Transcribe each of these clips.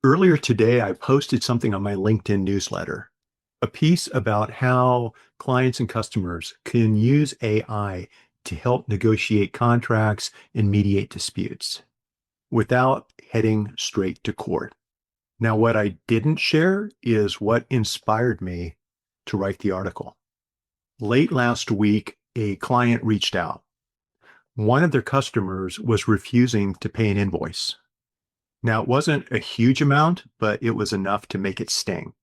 Earlier today, I posted something on my LinkedIn newsletter, a piece about how clients and customers can use AI to help negotiate contracts and mediate disputes without heading straight to court. Now, what I didn't share is what inspired me to write the article. Late last week, a client reached out. One of their customers was refusing to pay an invoice. Now, it wasn't a huge amount, but it was enough to make it sting.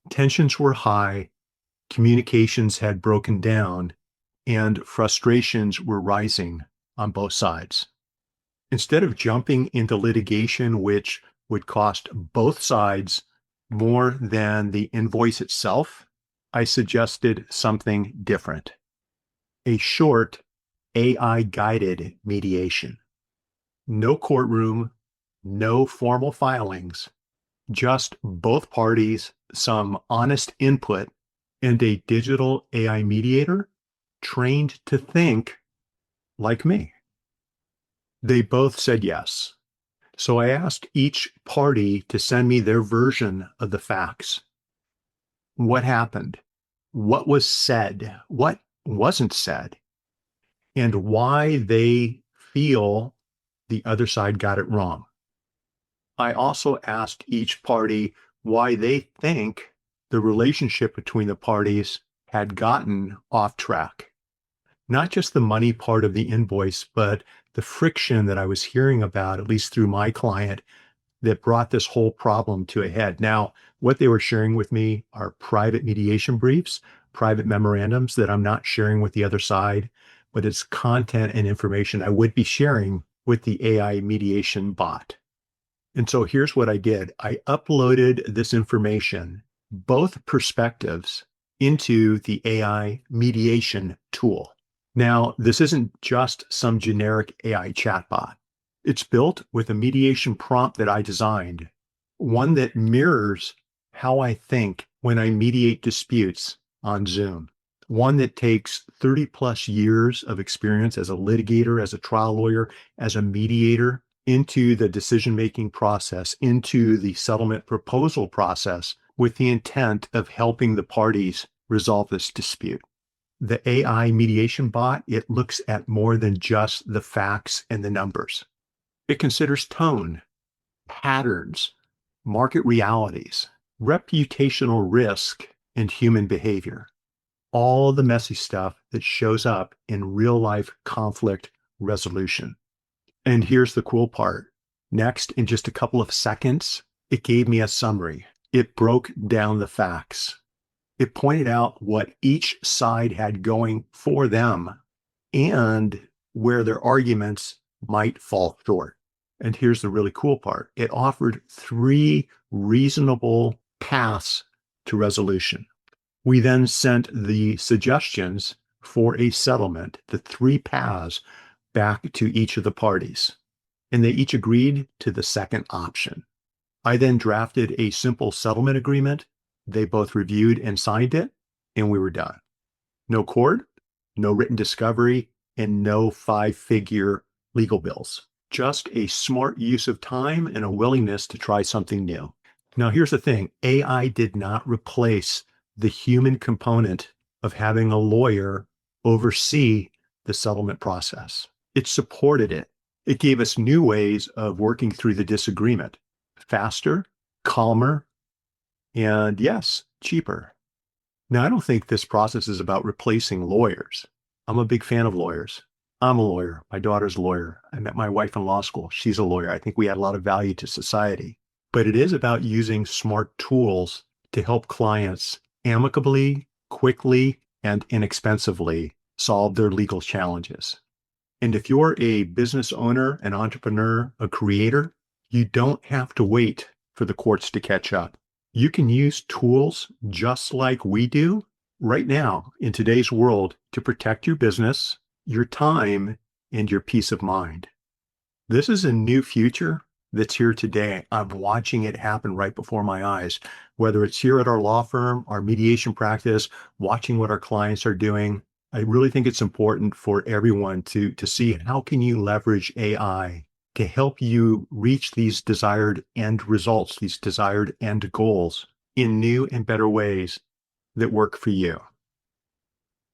Tensions were high, communications had broken down, and frustrations were rising on both sides. Instead of jumping into litigation, which would cost both sides more than the invoice itself, I suggested something different. A short AI-guided mediation. No courtroom, no formal filings, just both parties, some honest input, and a digital AI mediator trained to think like me. They both said yes. So I asked each party to send me their version of the facts. What happened? What was said? What wasn't said? And why they feel the other side got it wrong. I also asked each party why they think the relationship between the parties had gotten off track. Not just the money part of the invoice, but the friction that I was hearing about, at least through my client, that brought this whole problem to a head. Now, what they were sharing with me are private mediation briefs, private memorandums that I'm not sharing with the other side, but it's content and information I would be sharing with the AI mediation bot. And so here's what I did. I uploaded this information, both perspectives, into the AI mediation tool. Now, this isn't just some generic AI chatbot. It's built with a mediation prompt that I designed, one that mirrors how I think when I mediate disputes on Zoom, one that takes 30 plus years of experience as a litigator, as a trial lawyer, as a mediator, into the decision-making process, into the settlement proposal process, with the intent of helping the parties resolve this dispute. The AI mediation bot, it looks at more than just the facts and the numbers. It considers tone, patterns, market realities, reputational risk, and human behavior. All the messy stuff that shows up in real-life conflict resolution. And here's the cool part. Next, in just a couple of seconds, it gave me a summary. It broke down the facts. It pointed out what each side had going for them and where their arguments might fall short. And here's the really cool part. It offered 3 reasonable paths to resolution. We then sent the suggestions for a settlement, the 3 paths, back to each of the parties, and they each agreed to the second option. I then drafted a simple settlement agreement. They both reviewed and signed it, and we were done. No court, no written discovery, and no 5-figure legal bills. Just a smart use of time and a willingness to try something new. Now, here's the thing. AI did not replace the human component of having a lawyer oversee the settlement process. It supported it. It gave us new ways of working through the disagreement. Faster, calmer, and yes, cheaper. Now, I don't think this process is about replacing lawyers. I'm a big fan of lawyers. I'm a lawyer. My daughter's a lawyer. I met my wife in law school. She's a lawyer. I think we add a lot of value to society. But it is about using smart tools to help clients amicably, quickly, and inexpensively solve their legal challenges. And if you're a business owner, an entrepreneur, a creator, you don't have to wait for the courts to catch up. You can use tools just like we do right now in today's world to protect your business, your time, and your peace of mind. This is a new future that's here today. I'm watching it happen right before my eyes, whether it's here at our law firm, our mediation practice, watching what our clients are doing. I really think it's important for everyone to see how can you leverage AI to help you reach these desired end results, these desired end goals in new and better ways that work for you.